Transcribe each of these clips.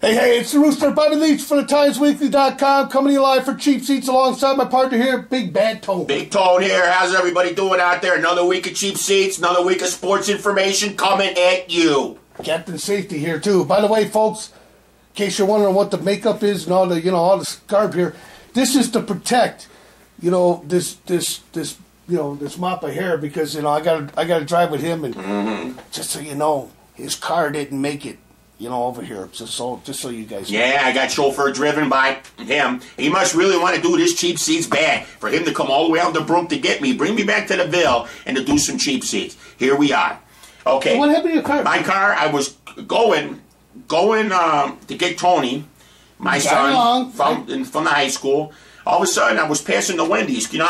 Hey, it's the Rooster, Bobby Leach for the TimesWeekly.com, coming to you live for Cheap Seats alongside my partner here, Big Bad Tone. Big Tone here. How's everybody doing out there? Another week of Cheap Seats, another week of sports information coming at you. Captain Safety here, too. By the way, folks, in case you're wondering what the makeup is and all the, all the garb here, this is to protect, this mop of hair because, I gotta drive with him and just so you know, his car didn't make it. Over here, just so you guys know. Yeah, I got chauffeur driven by him. He must really want to do this Cheap Seats bad. For him to come all the way out to Brook to get me, bring me back to the Ville, and to do some Cheap Seats. Here we are. Okay. So what happened to your car? My car, I was going to get Tony, my son, from the high school. All of a sudden, I was passing the Wendy's. You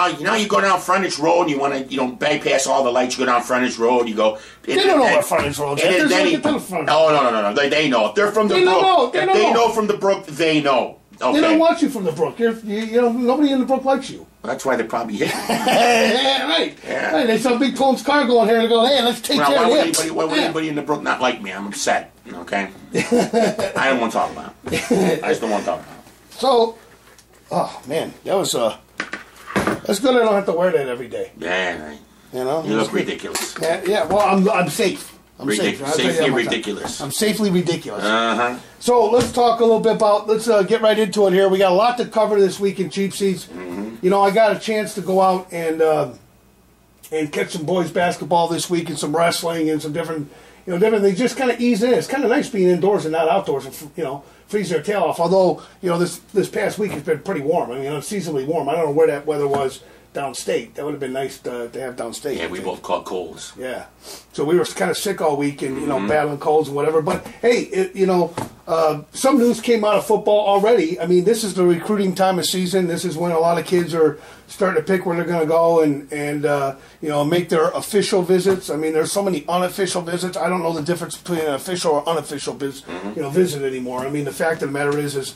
go down Frontage Road and you want to, bypass all the lights. You go down Frontage Road. You go. They don't know what Frontage Road is. No. They know. If they're from the Brook, if they know from the Brook, they know. Okay. They don't want you from the Brook. Nobody in the Brook likes you. That's why they probably hit me. Yeah, right. Yeah. Right. They saw Big Tone's car going here and go, hey, let's take care of it. Why would anybody in the Brook not like me? I'm upset. Okay. I don't want to talk about it. I just don't want to talk about it. So. Oh man, that's good. I don't have to wear that every day. Yeah, right. You look ridiculous. Yeah. Well, I'm safe. I'm safe. Safely ridiculous. I'm safely ridiculous. So let's talk a little bit about. Let's get right into it here. We got a lot to cover this week in Cheap Seats. I got a chance to go out and catch some boys basketball this week and some wrestling and some different things. Just kind of ease in. It's kind of nice being indoors and not outdoors. And, freeze their tail off. Although, this past week has been pretty warm. Unseasonably warm. I don't know where that weather was downstate. That would have been nice to have downstate. Yeah, we both caught colds. Yeah. So we were kind of sick all week and, battling colds and whatever. But, hey, some news came out of football already. This is the recruiting time of season. This is when a lot of kids are starting to pick where they're going to go and make their official visits. There's so many unofficial visits. I don't know the difference between an official or unofficial visit anymore. The fact of the matter is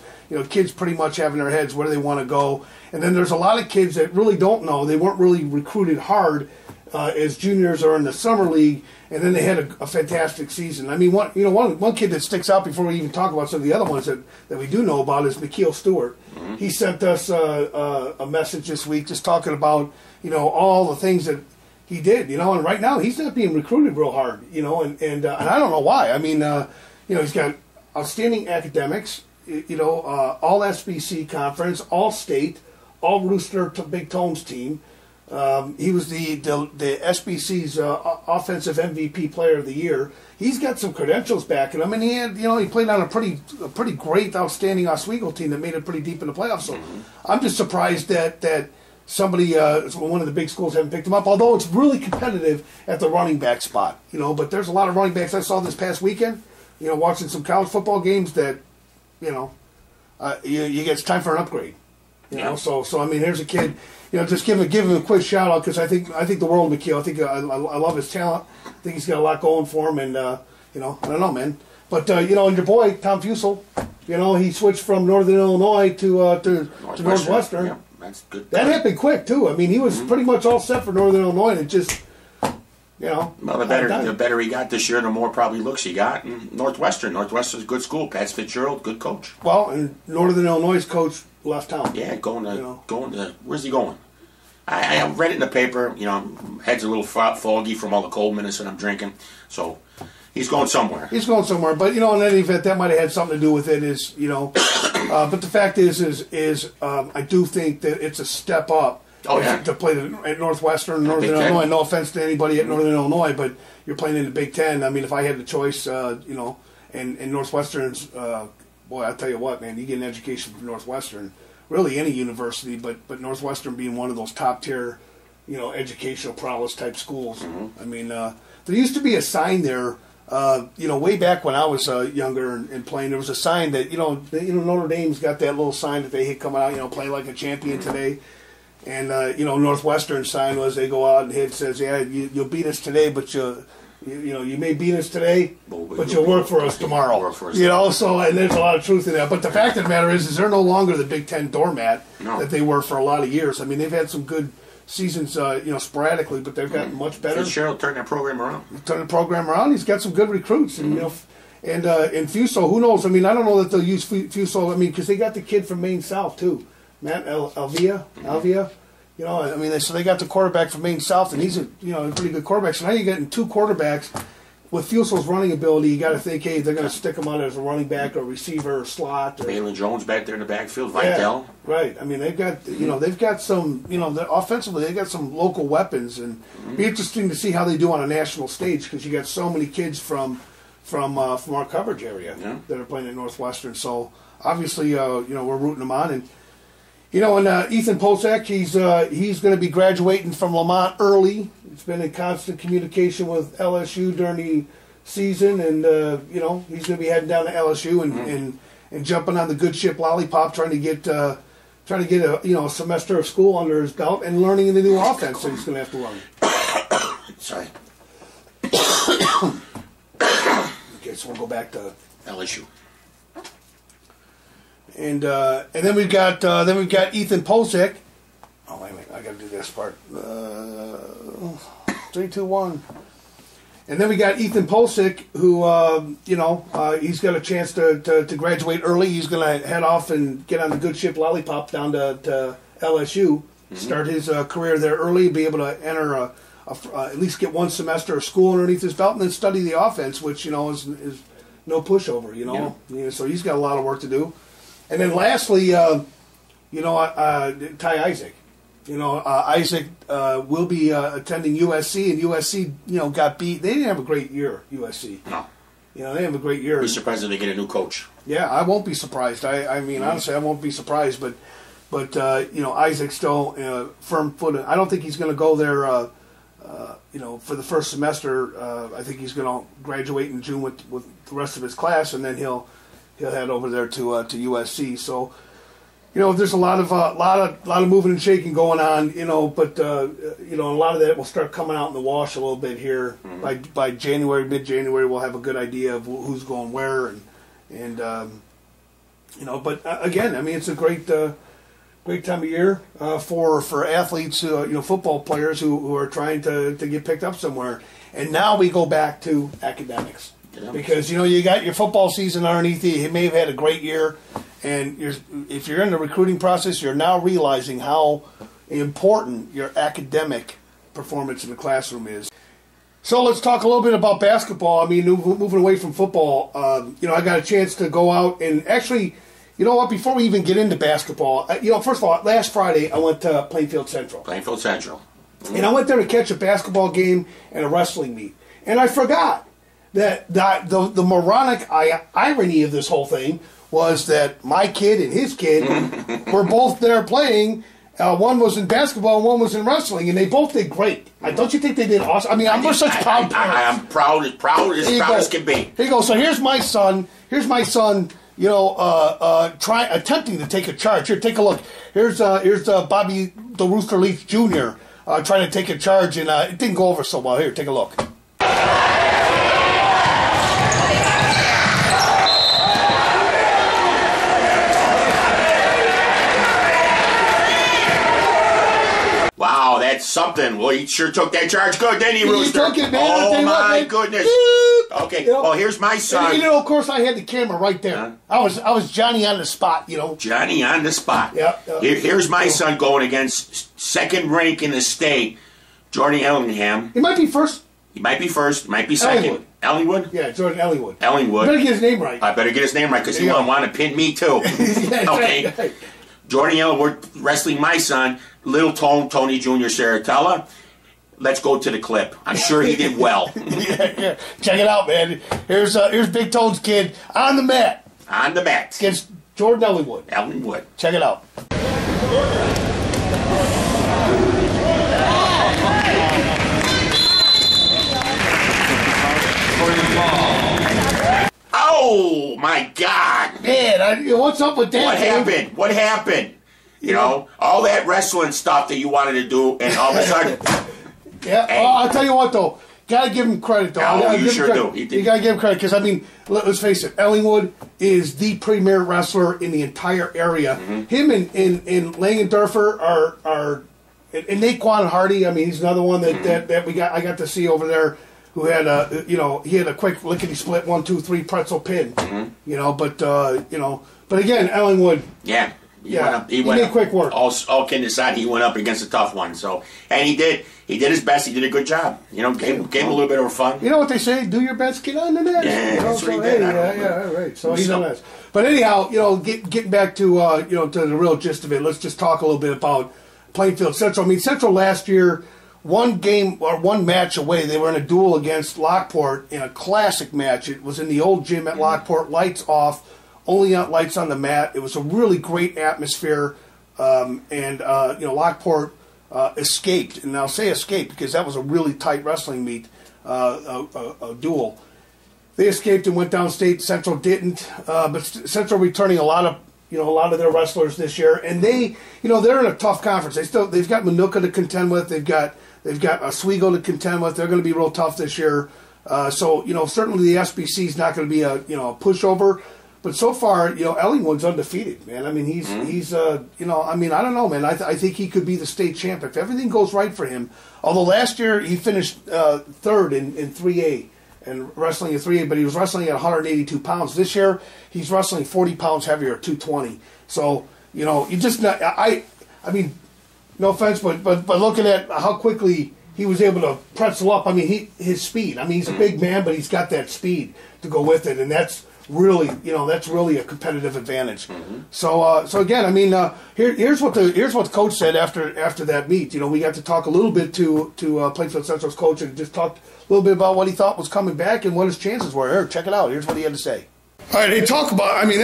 kids pretty much have in their heads where they want to go. And then there's a lot of kids that really don't know. They weren't really recruited hard as juniors or in the summer league, and then they had a fantastic season. One kid that sticks out before we even talk about some of the other ones that we do know about is Mikhail Stewart. He sent us a message this week just talking about all the things that he did. And right now he's not being recruited real hard. And I don't know why. He's got outstanding academics. All SBC conference, all state, all Rooster to Big Tone's team. He was the SBC's offensive MVP player of the year. He's got some credentials back, and he had he played on a pretty great, outstanding Oswego team that made it pretty deep in the playoffs. So I'm just surprised that somebody one of the big schools haven't picked him up. Although it's really competitive at the running back spot, But there's a lot of running backs I saw this past weekend. Watching some college football games that it's time for an upgrade. So here's a kid. Just give him a quick shout out because I think the world of Mikhail. I love his talent. I think he's got a lot going for him, and I don't know, man. But and your boy Tom Fusel, he switched from Northern Illinois to Northwestern. Yeah, that's good. That happened quick too. He was pretty much all set for Northern Illinois, and it just. Well, the better he got this year, the more probably looks he got. And Northwestern's a good school. Pat Fitzgerald, good coach. Well, and Northern Illinois' coach left town. Yeah, going to where's he going? I read it in the paper. Head's a little foggy from all the cold minutes that I'm drinking. So he's going somewhere. But in any event, that might have had something to do with it. But the fact is I do think that it's a step up. To play at Northwestern, Northern Illinois. No offense to anybody at Northern Illinois, but you're playing in the Big Ten. If I had the choice, and Northwestern's, boy, I tell you what, man, you get an education from Northwestern, really any university, but Northwestern being one of those top tier, educational prowess type schools. There used to be a sign there. Way back when I was younger and playing, there was a sign that Notre Dame's got that little sign that they hit coming out. Play like a champion today. And Northwestern sign was they go out and it says, yeah, you'll beat us today, but you may beat us today, but you'll work for us tomorrow. So and there's a lot of truth in that. But the fact of the matter is they're no longer the Big Ten doormat that they were for a lot of years. They've had some good seasons, sporadically, but they've gotten much better. Fitzgerald turned that program around. He's got some good recruits, and And Fuso, who knows? I mean, I don't know that they'll use Fuso. I mean, because they got the kid from Maine South too, Matt Alvia. You know, I mean, so they got the quarterback from Maine South, and he's a pretty good quarterback. So now you're getting two quarterbacks with Fuso's running ability. You got to think, hey, they're going to stick him out as a running back or receiver or slot. Balin Jones back there in the backfield, Vitale. Yeah, right. I mean, they've got some, offensively they got some local weapons, and it'd be interesting to see how they do on a national stage because you got so many kids from our coverage area that are playing at Northwestern. So obviously, we're rooting them on, and Ethan Posek, he's going to be graduating from Lamont early. He's been in constant communication with LSU during the season, and he's going to be heading down to LSU and jumping on the good ship Lollipop, trying to get a semester of school under his belt and learning the new offense that he's going to have to learn. Sorry. Okay, so we'll go back to LSU. And then we've got Ethan Posek. Oh wait a minute, I got to do this part. 3, 2, 1. And then we got Ethan Posek, who he's got a chance to graduate early. He's going to head off and get on the good ship Lollipop down to LSU, start his career there early, be able to enter at least get one semester of school underneath his belt, and then study the offense, which is no pushover. So he's got a lot of work to do. And then lastly, Ty Isaac. Isaac will be attending USC, and USC, got beat. They didn't have a great year, USC. No. They didn't have a great year. Be surprised if they get a new coach. Yeah, I won't be surprised. I mean, honestly, I won't be surprised. But Isaac's still firm-footed. I don't think he's going to go there, for the first semester. I think he's going to graduate in June with the rest of his class, and then he'll head over there to USC. So, there's a lot of moving and shaking going on. But a lot of that will start coming out in the wash a little bit here by January, mid-January. We'll have a good idea of who's going where, and But again, I mean, it's a great time of year for athletes, football players who are trying to get picked up somewhere. And now we go back to academics. Because you got your football season underneath you. You may have had a great year, and if you're in the recruiting process, you're now realizing how important your academic performance in the classroom is. So let's talk a little bit about basketball. I mean, moving away from football, I got a chance to go out and actually, before we even get into basketball, first of all, last Friday I went to Plainfield Central. And I went there to catch a basketball game and a wrestling meet, and I forgot that the moronic irony of this whole thing was that my kid and his kid were both there playing. One was in basketball and one was in wrestling, and they both did great. Don't you think they did awesome? I mean, I'm such proud parents. I am proud as can be. Here you go. So here's my son. attempting to take a charge. Here, take a look. Here's Bobby the Rooster Leaf Jr. Trying to take a charge, and it didn't go over so well. Here, take a look. Wow, that's something. Well, he sure took that charge good, didn't he, Rooster? He took it, man. Oh, my goodness. Okay, well, here's my son. Of course, I had the camera right there. Huh? I was Johnny on the spot, Johnny on the spot. Yep. Here's my son going against second rank in the state, Jordan Ellingham. He might be first. Might be second. Ellingwood? Yeah, Jordan Ellingwood. Ellingwood. Better get his name right. I better get his name right because he won't want to pin me, too. Okay. Right. Jordan Ellingwood wrestling my son, Little Tony Jr. Saratella. Let's go to the clip. I'm sure he did well. Yeah. Check it out, man. Here's Big Tone's kid on the mat. Against Jordan Ellingwood. Check it out. Oh, my God. Man, what's up with that? What happened? All that wrestling stuff that you wanted to do, and all of a sudden... Yeah, hey. I'll tell you what, though. Got to give him credit, though. No, you sure do. You got to give him credit, because, I mean, let's face it, Ellingwood is the premier wrestler in the entire area. Mm-hmm. Him and Langendorfer are and Naquan Hardy, I mean, he's another one that I got to see over there who had a, he had a quick lickety split 1-2-3 pretzel pin, but again, Ellingwood. Yeah. He made quick work. All kidding aside, he went up against a tough one. So, and he did his best. He did a good job. Gave him a little bit of fun. You know what they say? Do your best, get on the net. Yeah, that's what he did. Right. So he's on this. But anyhow, getting back to to the real gist of it. Let's just talk a little bit about Plainfield Central. I mean, Central last year, one match away. They were in a duel against Lockport in a classic match. It was in the old gym at Lockport. Lights off. Only lights on the mat. It was a really great atmosphere, and Lockport escaped. And I'll say escaped because that was a really tight wrestling meet, a duel. They escaped and went downstate. Central didn't, but Central returning a lot of their wrestlers this year, and they're in a tough conference. They've got Manuka to contend with. They've got Oswego to contend with. They're going to be real tough this year. So certainly the SBC is not going to be a pushover. But so far, Ellingwood's undefeated, man. I mean, he's I don't know, man. I think he could be the state champ if everything goes right for him. Although last year he finished third in 3A and wrestling at 3A, but he was wrestling at 182 pounds. This year he's wrestling 40 pounds heavier at 220. So you just not. I mean, no offense, but looking at how quickly he was able to pretzel up. I mean, his speed. I mean, he's a big man, but he's got that speed to go with it, and that's really a competitive advantage. Mm-hmm. So again, I mean, here's what the coach said after that meet. We got to talk a little bit to Plainfield Central's coach and just talked a little bit about what he thought was coming back and what his chances were. Here, check it out. Here's what he had to say. All right, they talk about. I mean,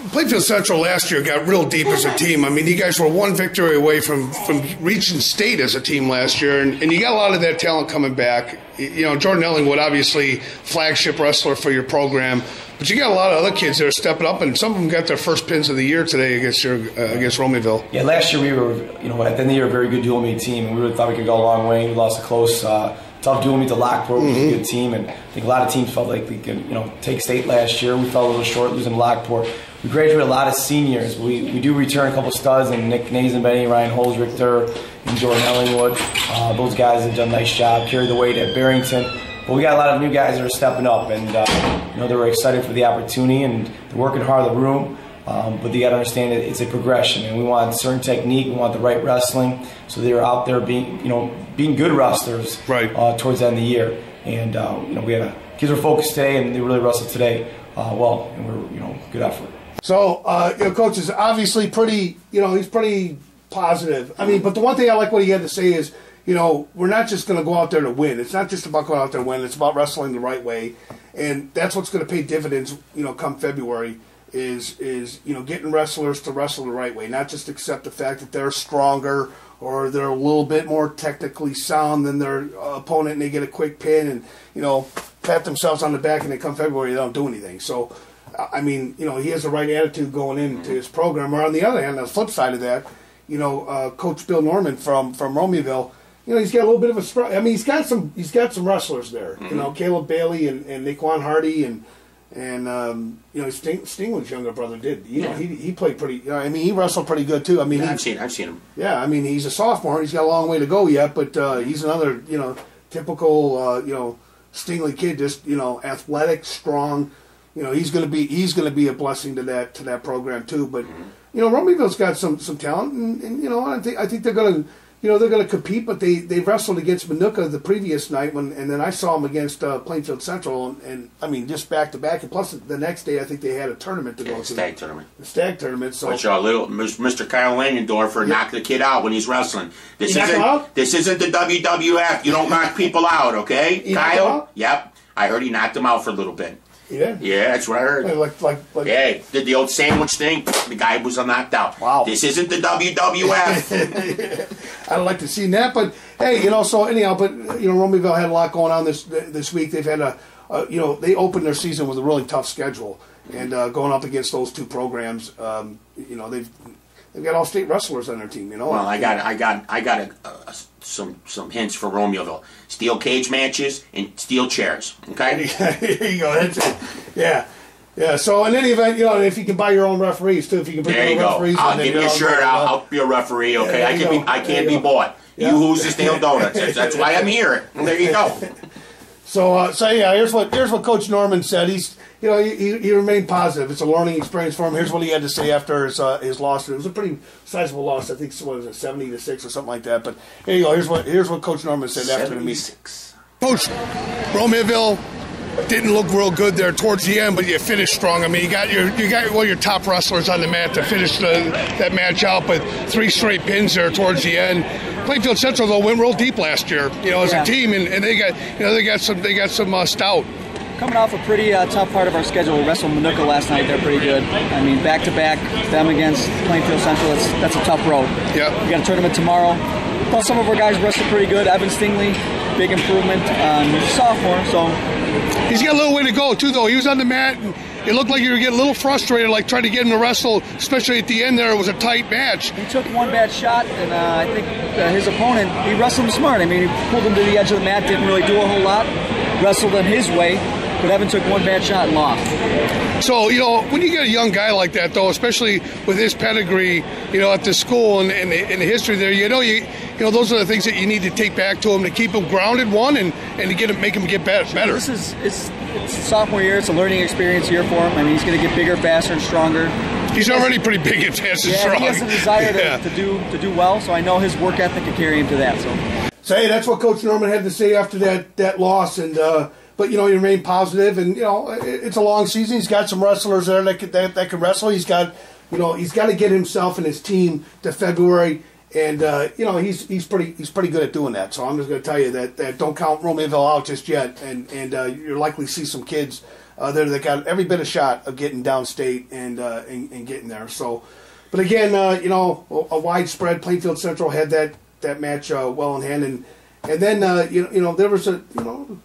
Plainfield Central last year got real deep as a team. I mean, you guys were one victory away from reaching state as a team last year, and you got a lot of that talent coming back. Jordan Ellingwood, obviously flagship wrestler for your program, but you got a lot of other kids that are stepping up, and some of them got their first pins of the year today against Romeoville. Yeah, last year we were, at the end of the year, a very good dual meet team, and we really thought we could go a long way. We lost a close, tough dual meet to Lockport, which was a good team, and I think a lot of teams felt like they could, take state last year. We fell a little short losing to Lockport. We graduated a lot of seniors. We do return a couple studs, and Nick Nazenbenny, Ryan Holzrichter, and Jordan Ellingwood. Those guys have done a nice job, carried the weight at Barrington. But we got a lot of new guys that are stepping up, and they were excited for the opportunity, and they're working hard in the room. But they got to understand that it's a progression, and we want a certain technique, we want the right wrestling, so they're out there being good wrestlers towards the end of the year. And kids were focused today, and they really wrestled today well, and we're good effort. So coach is obviously pretty, he's pretty positive. I mean, but the one thing I like what he had to say is, we're not just going to go out there to win. It's not just about going out there to win. It's about wrestling the right way, and that's what's going to pay dividends. Come February. Is getting wrestlers to wrestle the right way, not just accept the fact that they're stronger or they're a little bit more technically sound than their opponent and they get a quick pin and pat themselves on the back and they come February they don't do anything. So I mean he has the right attitude going into his program. Or on the other hand, on the flip side of that, Coach Bill Norman from Romeoville, he's got a little bit of a. I mean he's got some wrestlers there. Mm-hmm. Caleb Bailey and Naquan Hardy and Stingwood's younger brother did. He played pretty. I mean, he wrestled pretty good too. I mean, I've seen him. Yeah, I mean, he's a sophomore. He's got a long way to go yet, but he's another typical Stingley kid. Just athletic, strong. He's going to be a blessing to that program too. But Romeoville's got some talent, and I think they're going to. They're going to compete, but they wrestled against Manuka the previous night, and then I saw them against Plainfield Central, and I mean just back to back. And plus, the next day I think they had a tournament to go to. Stag tournament. The stag tournament. So which little Mr. Kyle Langendorfer knocked the kid out when he's wrestling. This isn't the WWF. You don't knock people out, okay? Kyle. Yep. I heard he knocked him out for a little bit. Yeah. Yeah, that's what I heard. Like yeah, did the old sandwich thing. The guy was knocked out. Wow. This isn't the WWF. I'd like to see that, but hey, so anyhow, but Romeoville had a lot going on this week. They've had they opened their season with a really tough schedule, and going up against those two programs, they've got all state wrestlers on their team. Well, I got some hints for Romeoville: steel cage matches and steel chairs. Okay, there you go. That's it. Yeah. Yeah, so in any event, if you can buy your own referees too, if you can bring your own referees, I'll give you a shirt. I'll be a referee. Okay, I can't be bought. Yeah. You who's the stale donuts? That's why I'm here. There you go. So yeah, here's what Coach Norman said. He remained positive. It's a learning experience for him. Here's what he had to say after his loss. It was a pretty sizable loss. I think what was it, 70-6 or something like that. But here you go. Here's what Coach Norman said after the meeting. Coach, Romeo didn't look real good there towards the end, but you finished strong. I mean, you got your top wrestlers on the mat to finish that match out, but 3 straight pins there towards the end. Plainfield Central though went real deep last year, as a team, and they got some stout. Coming off a pretty tough part of our schedule, we wrestled Manuka last night. They're pretty good. I mean, back to back, them against Plainfield Central. That's a tough road. Yeah. We got a tournament tomorrow. Plus, some of our guys wrestled pretty good. Evan Stingley, big improvement. Sophomore, so. He's got a little way to go, too, though. He was on the mat, and it looked like you were getting a little frustrated, like trying to get him to wrestle, especially at the end there. It was a tight match. He took one bad shot, and I think his opponent, he wrestled him smart. I mean, he pulled him to the edge of the mat, didn't really do a whole lot, wrestled him his way, but Evan took one bad shot and lost. So, when you get a young guy like that, though, especially with his pedigree, at the school and the history there, those are the things that you need to take back to him to keep him grounded, and to make him get better. It's sophomore year. It's a learning experience year for him. I mean, he's going to get bigger, faster, and stronger. He's already pretty big and fast and strong. He has a desire to do well, so I know his work ethic can carry him to that. So hey, that's what Coach Norman had to say after that loss, and but he remained positive, and it's a long season. He's got some wrestlers there that can wrestle. He's got he's got to get himself and his team to February. And he's pretty good at doing that. So I'm just going to tell you that don't count Romeoville out just yet. And you'll likely see some kids there that got every bit of shot of getting downstate and getting there. So, but again, a widespread. Plainfield Central had that match well in hand, and then there was a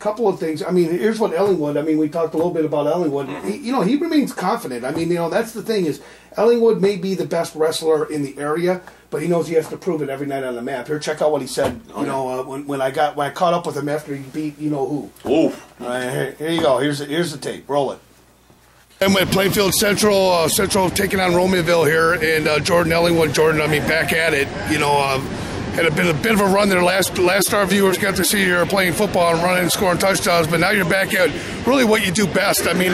couple of things. I mean, here's what Ellingwood. I mean, we talked a little bit about Ellingwood. He remains confident. I mean, that's the thing is Ellingwood may be the best wrestler in the area, but he knows he has to prove it every night on the map. Here, check out what he said. When I caught up with him after he beat who. Ooh. Here you go. Here's the tape. Roll it. And with Plainfield Central taking on Romeoville here, and Jordan Ellingwood, back at it. Had a bit of a run there. Last our viewers got to see you playing football and running and scoring touchdowns, but now you're back at really what you do best. I mean,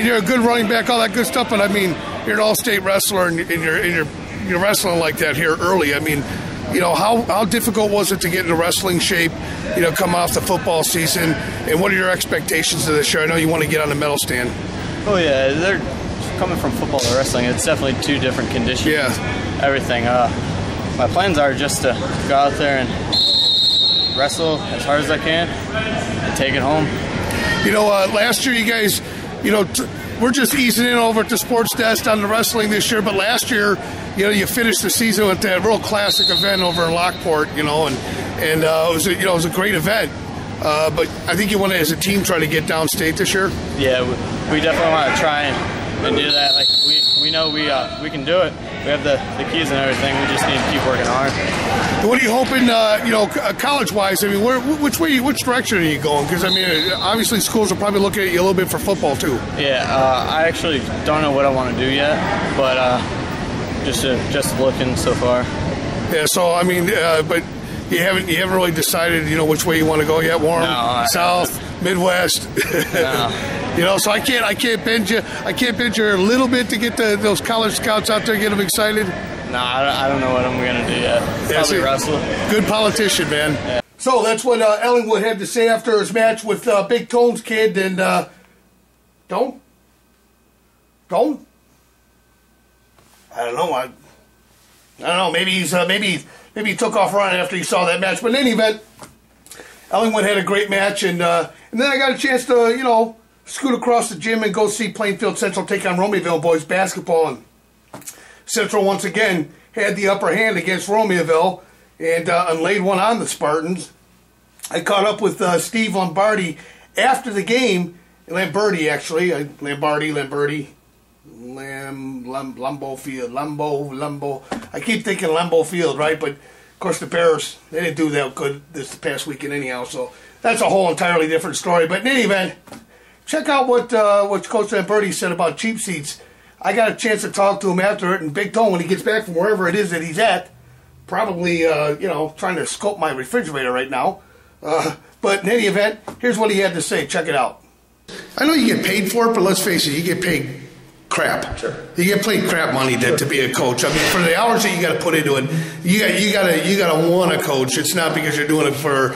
you're a good running back, all that good stuff, but I mean, you're an all-state wrestler, and you're wrestling like that here early. I mean, how difficult was it to get into wrestling shape? Come off the football season, and what are your expectations of this year? I know you want to get on the medal stand. Oh yeah, they're coming from football to wrestling. It's definitely 2 different conditions. Yeah. Everything. My plans are just to go out there and wrestle as hard as I can and take it home. Last year you guys, we're just easing in over at the Sports Desk on the wrestling this year, but last year, you finished the season with that real classic event over in Lockport, and it was a great event. But I think you want to, as a team, try to get downstate this year. Yeah, we definitely want to try and do that. Like we know we can do it. We have the keys and everything. We just need to keep working hard. What are you hoping, college-wise? I mean, which direction are you going? Because I mean, obviously schools are probably looking at you a little bit for football too. Yeah, I actually don't know what I want to do yet, but just looking so far. Yeah. So I mean, but you haven't really decided, which way you want to go yet. Warm, South, Midwest. No. So I can't bend you. I can't bend you a little bit to get those college scouts out there, get them excited. No, I don't know what I'm gonna do yet. Probably wrestle. Good politician, man. Yeah. So that's what Ellingwood had to say after his match with Big Tone's kid, and Tone. I don't know. Maybe he took off running after he saw that match. But in any event, Ellingwood had a great match, and then I got a chance to scoot across the gym and go see Plainfield Central take on Romeoville boys basketball. And Central once again had the upper hand against Romeoville and laid one on the Spartans. I caught up with Steve Lombardi after the game. Lamberti, actually. Lambeau Field. I keep thinking Lambeau Field, right? But, of course, the Bears, they didn't do that good this past weekend anyhow. So that's a whole entirely different story. But in any event, check out what Coach Lamberti said about cheap seats. I got a chance to talk to him after it, and Big Tone, when he gets back from wherever it is that he's at, probably, trying to scope my refrigerator right now. But in any event, here's what he had to say. Check it out. I know you get paid for it, but let's face it, you get paid crap. Sure. You get paid crap money to be a coach. I mean, for the hours that you got to put into it, you got to want to coach. It's not because you're doing it for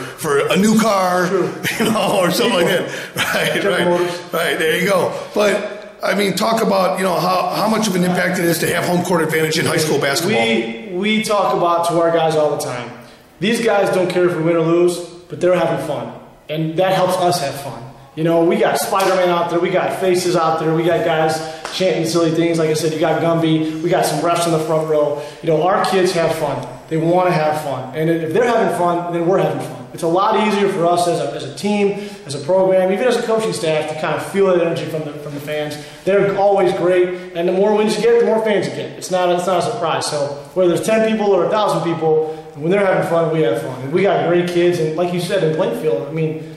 a new car, or something like that. Right. There you go. But I mean, talk about how much of an impact it is to have home court advantage in high school basketball. We talk about to our guys all the time. These guys don't care if we win or lose, but they're having fun, and that helps us have fun. We got Spider-Man out there, we got faces out there, we got guys chanting silly things. Like I said, you got Gumby, we got some refs in the front row. Our kids have fun. They want to have fun. And if they're having fun, then we're having fun. It's a lot easier for us as a team, as a program, even as a coaching staff to kind of feel that energy from the fans. They're always great, and the more wins you get, the more fans you get. It's not a surprise. So whether there's 10 people or 1,000 people, when they're having fun, we have fun. And we got great kids, and like you said, in Plainfield, I mean,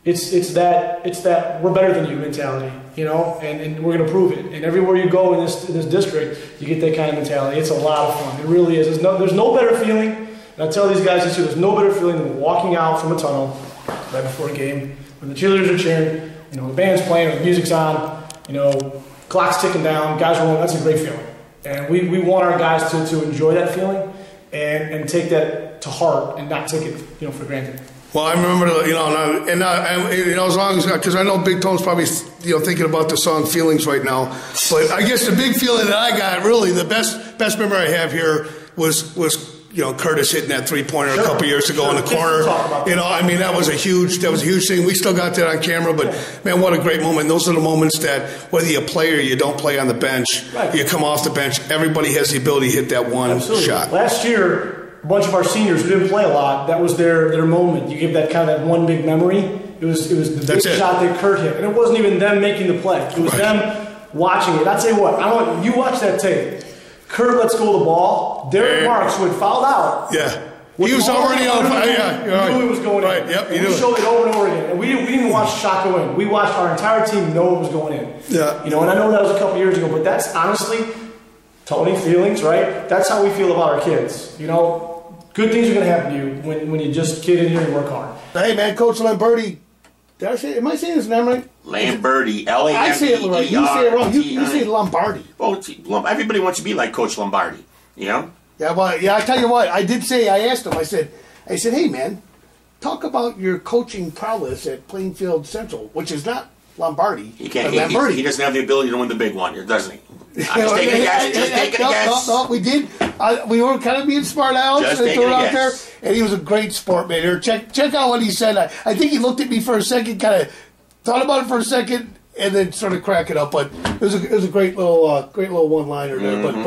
it's that we're better than you mentality, and we're going to prove it. And everywhere you go in this district, you get that kind of mentality. It's a lot of fun. It really is. There's no better feeling, and I tell these guys this year, there's no better feeling than walking out from a tunnel right before a game, when the cheerleaders are cheering, the band's playing, or the music's on, clock's ticking down, guys are rolling. That's a great feeling. And we want our guys to enjoy that feeling and take that to heart and not take it, for granted. Well, I remember, as long as, because I know Big Tone's probably, thinking about the song "Feelings" right now. But I guess the big feeling that I got, really, the best memory I have here was Curtis hitting that 3-pointer a couple years ago in the corner. That was a huge thing. We still got that on camera, but man, what a great moment. Those are the moments that whether you play or you don't play on the bench, you come off the bench, everybody has the ability to hit that one shot. Last year, a bunch of our seniors who didn't play a lot, that was their moment. You give that kind of one big memory. It was the big shot that Kurt hit. And it wasn't even them making the play. It was them watching it. I'd say what? You watch that tape. Kurt lets go of the ball. Derek Marks, who had fouled out. Yeah. He was already on fire. Yeah. He knew it was going in. Right. Yep. We showed it over and over again. And we didn't even watch the shot go in. We watched our entire team know it was going in. Yeah. And I know that was a couple years ago, but that's honestly, Tony, feelings, right? That's how we feel about our kids. Good things are going to happen to you when you just get in here and work hard. Hey, man, Coach Lamberti. Am I saying his name right? Lamberti, L-A-M-B-E-R-T-I. I say it right. You say it wrong. You say Lombardi. Well, everybody wants to be like Coach Lombardi, Yeah, I tell you what, I asked him, I said, hey, man, talk about your coaching prowess at Plainfield Central, which is not Lombardi. He doesn't have the ability to win the big one, doesn't he? Just taking a guess. No, we did. We were kind of being smart Alex and threw it out there, and he was a great sport, man. Here, check out what he said. I think he looked at me for a second, kind of thought about it for a second, and then started cracking up. But it was a great little one-liner there. Mm-hmm.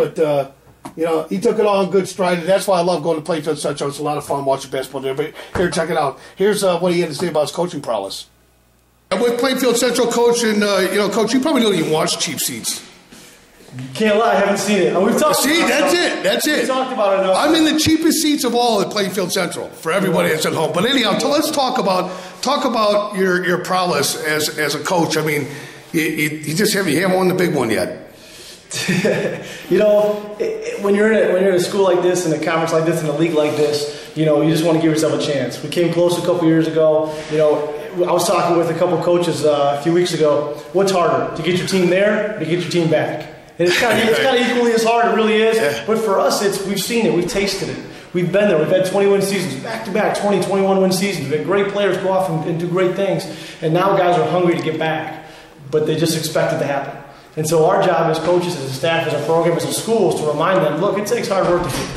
But he took it all in good stride, and that's why I love going to Plainfield Central. It's a lot of fun watching basketball there. But here, check it out. Here's what he had to say about his coaching prowess. With Plainfield Central, Coach, and Coach, you probably don't even watch Cheap Seats. Can't lie, I haven't seen it. We've talked. See, that's it. We talked about it enough. I'm in the cheapest seats of all at Plainfield Central for everybody that's at home. But anyhow, let's talk about your prowess as a coach. I mean, you haven't won the big one yet. When you're in a school like this, in a conference like this, in a league like this, you just want to give yourself a chance. We came close a couple years ago. I was talking with a couple coaches a few weeks ago. What's harder, to get your team there or to get your team back? And it's kind of equally as hard. It really is. Yeah. But for us, we've seen it. We've tasted it. We've been there. We've had 20-win seasons, back-to-back 20, 21-win seasons. We've had great players go off and do great things. And now guys are hungry to get back. But they just expect it to happen. And so our job as coaches, as a staff, as a program, as a school, is to remind them, look, it takes hard work to do it.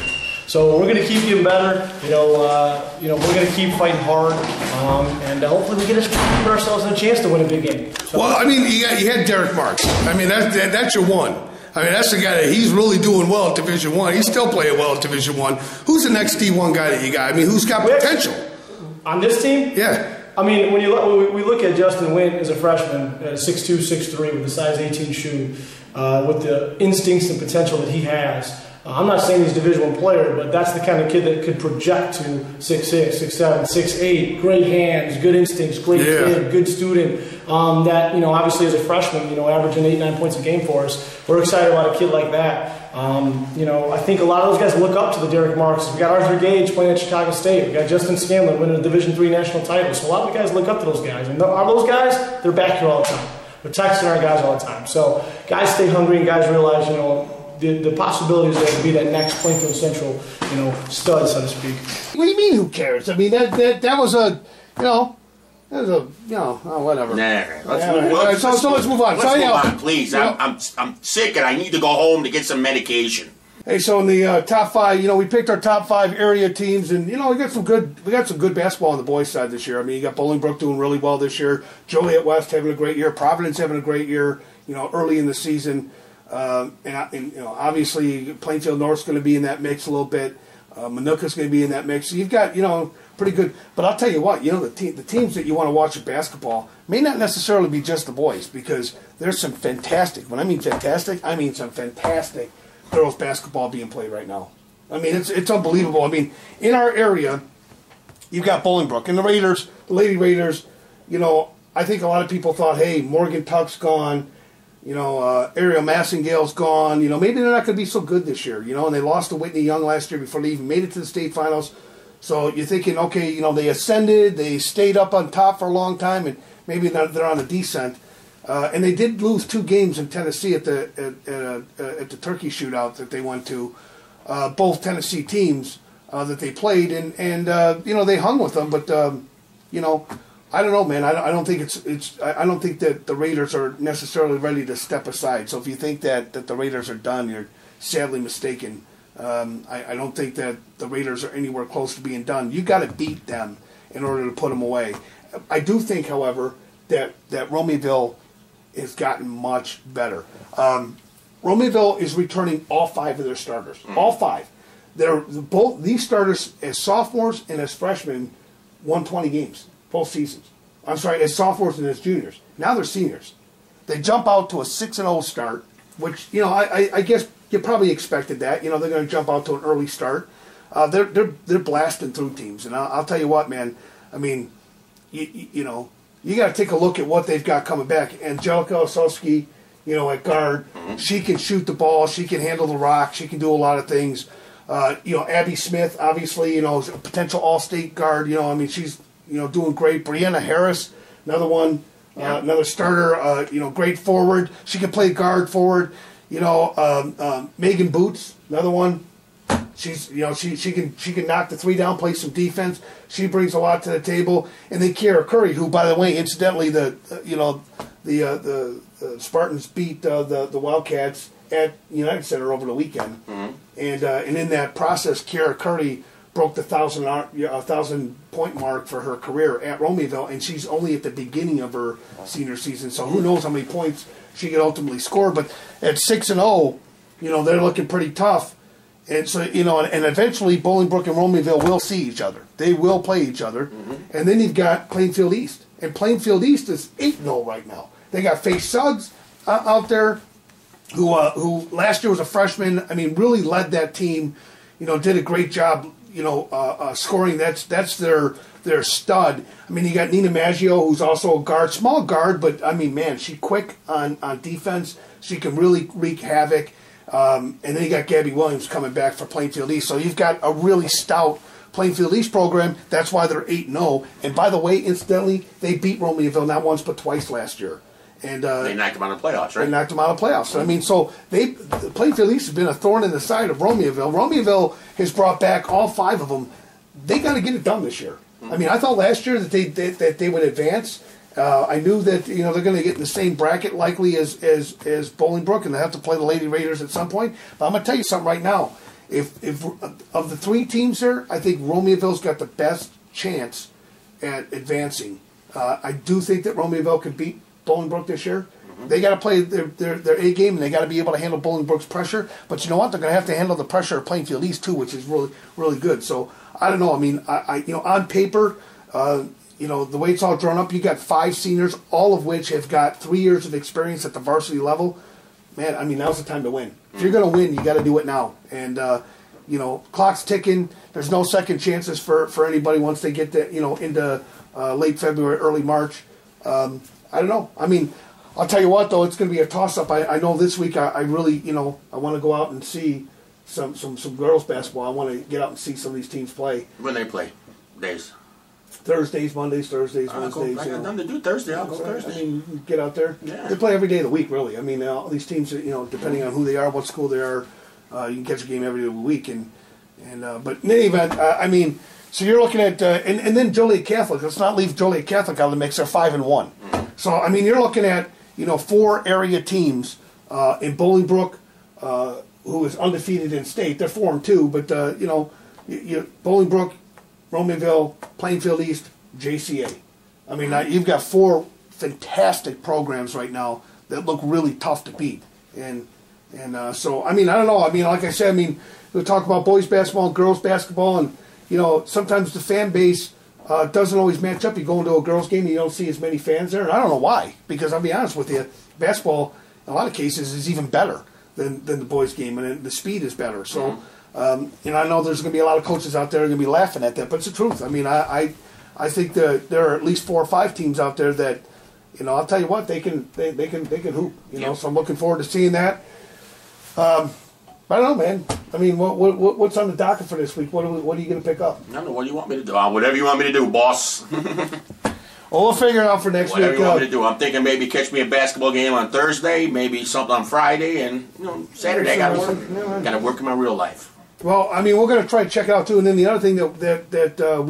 So we're going to keep getting better. We're going to keep fighting hard, and hopefully we get ourselves in a chance to win a big game. So, well, I mean, you had Derek Marks. I mean, that's your one. I mean, that's the guy that he's really doing well at Division I. He's still playing well at Division I. Who's the next D1 guy that you got? I mean, who's got potential? On this team? Yeah. I mean, when we look at Justin Wynn as a freshman, 6'2", 6'3", with a size 18 shoe, with the instincts and potential that he has, I'm not saying he's a Division I player, but that's the kind of kid that could project to 6'6", 6'7", 6'8", great hands, good instincts, great kid, good student. That, obviously as a freshman, averaging 8-9 points a game for us. We're excited about a kid like that. I think a lot of those guys look up to the Derek Marks. We got Arthur Gage playing at Chicago State. We got Justin Scanlon winning a Division III national title. So a lot of the guys look up to those guys. And are those guys? They're back here all the time. We're texting our guys all the time. So guys stay hungry and guys realize, the possibilities there to be that next Plainfield Central, stud, so to speak. What do you mean? Who cares? I mean, that was a, whatever. So let's move on. Let's move on, please. I'm sick and I need to go home to get some medication. Hey, so in the top 5, we picked our top 5 area teams, and we got some good basketball on the boys' side this year. I mean, you got Bolingbrook doing really well this year, Joliet West having a great year, Providence having a great year. Early in the season. Obviously Plainfield North's going to be in that mix a little bit. Minooka's going to be in that mix. So you've got, pretty good. But I'll tell you what, the teams that you want to watch at basketball may not necessarily be just the boys, because there's some fantastic, when I mean fantastic, I mean some fantastic girls basketball being played right now. I mean, it's unbelievable. I mean, in our area, you've got Bolingbrook and the Raiders, the Lady Raiders. I think a lot of people thought, hey, Morgan Tuck's gone. Ariel Massingale's gone. Maybe they're not going to be so good this year. And they lost to Whitney Young last year before they even made it to the state finals. So you're thinking, okay, they ascended, they stayed up on top for a long time, and maybe they're on a descent. And they did lose 2 games in Tennessee at the turkey shootout that they went to. Both Tennessee teams that they played, and they hung with them, but I don't know, man. I don't think I don't think that the Raiders are necessarily ready to step aside. So if you think that the Raiders are done, you're sadly mistaken. I don't think that the Raiders are anywhere close to being done. You got to beat them in order to put them away. I do think, however, that Romeyville has gotten much better. Romeyville is returning all 5 of their starters. All 5. These starters as sophomores and as freshmen won 20 games. Both seasons. I'm sorry, as sophomores and as juniors. Now they're seniors. They jump out to a 6-0 start, which, I guess you probably expected that. They're going to jump out to an early start. They're blasting through teams. And I'll tell you what, man, I mean, you got to take a look at what they've got coming back. Angelica Osowski, at guard, she can shoot the ball. She can handle the rock. She can do a lot of things. Abby Smith, obviously, is a potential all-state guard. She's doing great. Brianna Harris, another one, another starter. Great forward. She can play guard forward. Megan Boots, another one. She's she can knock the 3 down, play some defense. She brings a lot to the table. And then Kiara Curry, who, by the way, incidentally, the Spartans beat the Wildcats at United Center over the weekend. And in that process, Kiara Curry broke the 1,000-point mark for her career at Romeyville, and she's only at the beginning of her senior season. So who knows how many points she could ultimately score? But at 6-0, they're looking pretty tough. And so and eventually Bolingbrook and Romeyville will see each other. They will play each other. And then you've got Plainfield East, and Plainfield East is 8-0 right now. They got Faye Suggs out there, who last year was a freshman. I mean, really led that team. Did a great job. Scoring. That's their stud. I mean, you got Nina Maggio, who's also a guard, small guard, but I mean, man, she's quick on defense. She can really wreak havoc. And then you got Gabby Williams coming back for Plainfield East. So you've got a really stout Plainfield East program. That's why they're 8-0. And by the way, incidentally, they beat Romeyville not once but twice last year. And they knocked them out of the playoffs, right? They knocked them out of the playoffs. I mean, so Plainfield East has been a thorn in the side of Romeyville. Romeyville has brought back all 5 of them. They got to get it done this year. I mean, I thought last year that they would advance. I knew that they're going to get in the same bracket likely as Bolingbrook, and they have to play the Lady Raiders at some point. But I'm going to tell you something right now. If of the 3 teams here, I think Romeyville's got the best chance at advancing. I do think that Romeyville could beat Bolingbrook this year. They got to play their A game, and they got to be able to handle Bolingbrook's pressure. But you know what? They're going to have to handle the pressure of Plainfield East too, which is really, really good. So I don't know. I mean, I on paper, the way it's all drawn up, you got 5 seniors, all of which have got 3 years of experience at the varsity level. Man, I mean, now's the time to win. If you're going to win, you got to do it now. And clock's ticking. There's no second chances for anybody once they get into late February, early March. I don't know. I mean, I'll tell you what, though, it's going to be a toss-up. I know this week I really, I want to go out and see some girls basketball. I want to get out and see some of these teams play. When they play? Days? Thursdays, Mondays, Wednesdays. I got nothing to do Thursday. I'll go Thursday. I mean, get out there. Yeah. They play every day of the week, really. I mean, all these teams, depending on who they are, what school they are, you can catch a game every day of the week. But in any event, I mean, so you're looking at, and then Joliet Catholic. Let's not leave Joliet Catholic out of the mix. They're 5-1. So I mean, you're looking at 4 area teams in Bolingbrook, who is undefeated in state. They're 4-2, but Bolingbrook, Romeoville, Plainfield East, JCA. I mean, you've got 4 fantastic programs right now that look really tough to beat. And so, I mean, I don't know. I mean, like I said, I mean, we'll talk about boys basketball and girls basketball, and, sometimes the fan base doesn't always match up. You go into a girls game and you don't see as many fans there, and I don't know why. Because I'll be honest with you, basketball, in a lot of cases, is even better than the boys game, and the speed is better. So, I know there's going to be a lot of coaches out there that are going to be laughing at that, but it's the truth. I mean, I think that there are at least 4 or 5 teams out there that, I'll tell you what, they can hoop. So I'm looking forward to seeing that. I don't know, man. I mean, what's on the docket for this week? What are you going to pick up? I don't know. What do you want me to do? Whatever you want me to do, boss. Well, we'll figure it out for next week. Whatever you want me to do. I'm thinking maybe catch me a basketball game on Thursday, maybe something on Friday, and Saturday I got to work. Got to work in my real life. Well, I mean, we're going to try to check it out too. And then the other thing that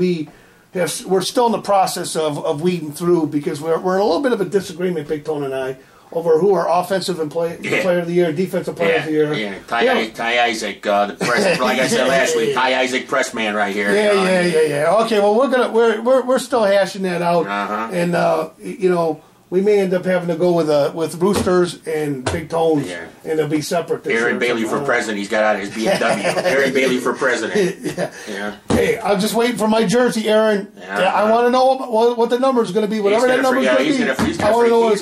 we're still in the process of weeding through, because we're in a little bit of a disagreement, Big Tone and I, over who are offensive and player of the year, defensive player of the year. Yeah, Ty Isaac, the press, like I said last week, Ty Isaac press man right here. Yeah. Okay, well we're still hashing that out, and we may end up having to go with Roosters and Big Tones, and they'll be separate. Aaron Bailey for president. He's got out his BMW. Aaron Bailey for president. Yeah. Hey, I'm just waiting for my jersey, Aaron. I want to know what the number is going to to be. Whatever that number is going to be. He's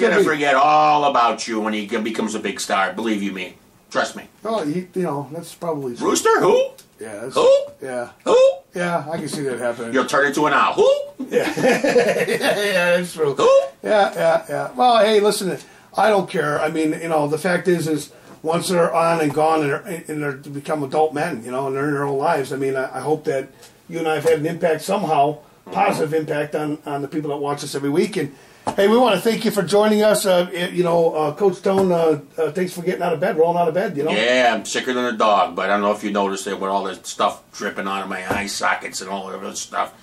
going to forget all about you when he becomes a big star. Believe you me. Trust me. Oh, that's probably true. Rooster? Who? Yeah. Who? Yeah. Who? Yeah, I can see that happening. You'll turn into an owl. Who? Yeah. Yeah, that's true. Who? Yeah. Well, hey, listen, I don't care. I mean, the fact is once they're on and gone and they're to become adult men, and they're in their own lives, I mean, I hope that you and I have had an impact somehow, positive impact on the people that watch us every week. And hey, we want to thank you for joining us. Coach Tone, thanks for getting out of bed, rolling out of bed. Yeah, I'm sicker than a dog, but I don't know if you noticed it with all the stuff dripping out of my eye sockets and all of that stuff.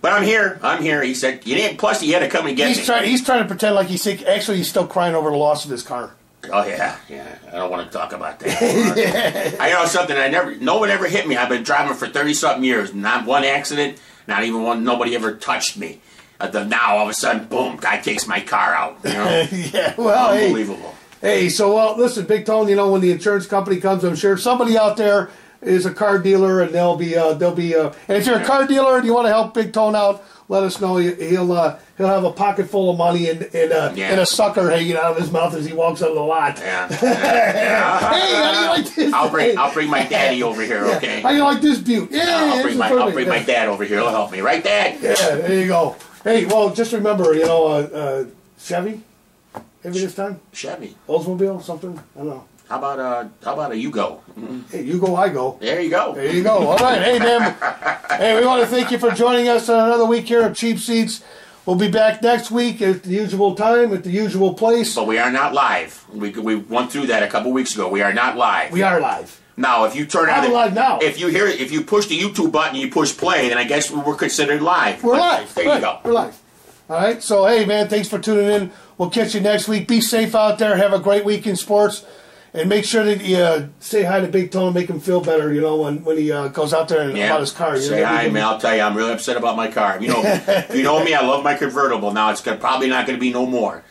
But I'm here. He said, plus he had to come and get me. He's trying to pretend like he's sick. Actually, he's still crying over the loss of his car. Oh, yeah. I don't want to talk about that. I know something. No one ever hit me. I've been driving for 30-something years. Not one accident. Not even one. Nobody ever touched me. Now, all of a sudden, boom, guy takes my car out. Yeah, well, unbelievable. Hey, so, listen, Big Tone, when the insurance company comes, I'm sure somebody out there is a car dealer, and they'll be, and if you're a car dealer and you want to help Big Tone out, let us know. He'll have a pocket full of money and a sucker hanging out of his mouth as he walks on the lot. Yeah. Hey, how do you like this? I'll bring my daddy over here, okay? How do you like this beaut? Yeah, I'll bring my dad over here. He'll help me. Right, Dad? Yeah, there you go. Hey, well, just remember, Chevy, maybe this time? Chevy. Oldsmobile, something? I don't know. How about a Yugo? Hey, you go, I go. There you go. All right. Hey, man. Hey, we want to thank you for joining us on another week here at Cheap Seats. We'll be back next week at the usual time, at the usual place. But we are not live. We went through that a couple weeks ago. We are not live. We are live. Now, if you turn on live now. If you push the YouTube button and you push play, then I guess we're considered live. We're live. There you go. We're live. All right. So, hey, man, thanks for tuning in. We'll catch you next week. Be safe out there. Have a great week in sports. And make sure that you say hi to Big Tone and make him feel better, when he goes out there and about his car. Say hi, man. I'll tell you, I'm really upset about my car. If you know me, I love my convertible. Now, it's probably not going to be no more.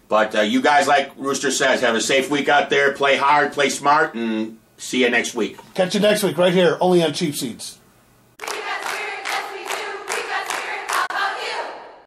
But you guys, like Rooster says, have a safe week out there. Play hard, play smart, and see you next week. Catch you next week right here, only on Cheap Seats.